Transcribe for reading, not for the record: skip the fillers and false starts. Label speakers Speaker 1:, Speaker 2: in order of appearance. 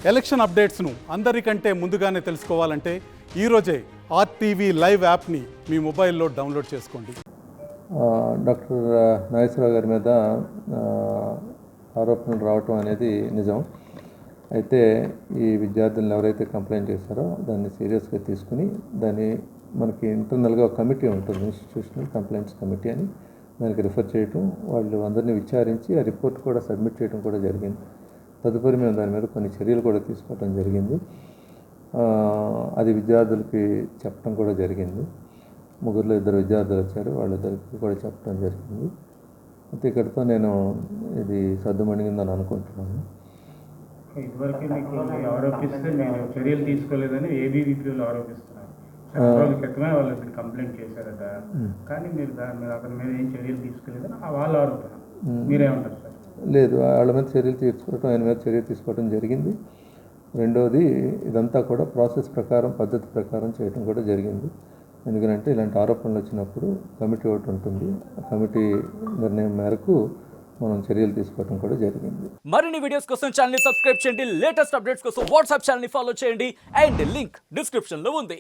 Speaker 1: Election అప్డేట్స్ను అందరికంటే ముందుగానే తెలుసుకోవాలంటే ఈరోజే ఆర్టీవీ లైవ్ యాప్ని మీ మొబైల్లో డౌన్లోడ్ చేసుకోండి.
Speaker 2: డాక్టర్ నాగేశ్వరరావు గారి మీద ఆరోపణలు రావటం అనేది నిజం. అయితే ఈ విద్యార్థులను ఎవరైతే కంప్లైంట్ చేశారో దాన్ని సీరియస్గా తీసుకుని దాన్ని మనకి ఇంటర్నల్గా ఒక కమిటీ ఉంటుంది, ఇన్స్టిట్యూషనల్ కంప్లైంట్స్ కమిటీ అని, దానికి రిఫర్ చేయటం, వాళ్ళు అందరినీ విచారించి ఆ రిపోర్ట్ కూడా సబ్మిట్ చేయడం కూడా జరిగింది. తదుపరి మేము దాని మీద కొన్ని చర్యలు కూడా తీసుకోవడం జరిగింది. అది విద్యార్థులకి చెప్పడం కూడా జరిగింది. ముగ్గురులో 2 విద్యార్థులు వచ్చారు, వాళ్ళిద్దరికి కూడా చెప్పడం జరిగింది. అయితే ఇక్కడితో నేను ఇది సర్దుమణిగిందని అనుకుంటున్నాను.
Speaker 3: ఇదివరకు మీకు ఆరోపిస్తే మీరు చర్యలు తీసుకోలేదని ఏబీవీపీలు ఆరోపిస్తున్నారు. రోజుల క్రితమే వాళ్ళు కంప్లైంట్ చేశారట, కానీ మీరు అతని మీద ఏం చర్యలు తీసుకోలేదని వాళ్ళ ఆరోపణ. మీరేమంటారు సార్?
Speaker 2: లేదు, వాళ్ళ మీద చర్యలు తీసుకోవటం, ఆయన మీద చర్య తీసుకోవడం జరిగింది. రెండోది, ఇదంతా కూడా ప్రాసెస్ ప్రకారం, పద్ధతి ప్రకారం చేయడం కూడా జరిగింది. ఎందుకంటే ఇలాంటి ఆరోపణలు వచ్చినప్పుడు కమిటీ ఒకటి ఉంటుంది, ఆ కమిటీ నిర్ణయం మేరకు మనం చర్యలు తీసుకోవడం కూడా జరిగింది.
Speaker 4: మరిన్ని వీడియోస్ కోసం ఛానల్ ని సబ్స్క్రైబ్ చేయండి, లేటెస్ట్ అప్డేట్స్ కోసం వాట్సాప్ ఛానల్ ని ఫాలో చేయండి, అండ్ లింక్ డిస్క్రిప్షన్ లో ఉంది.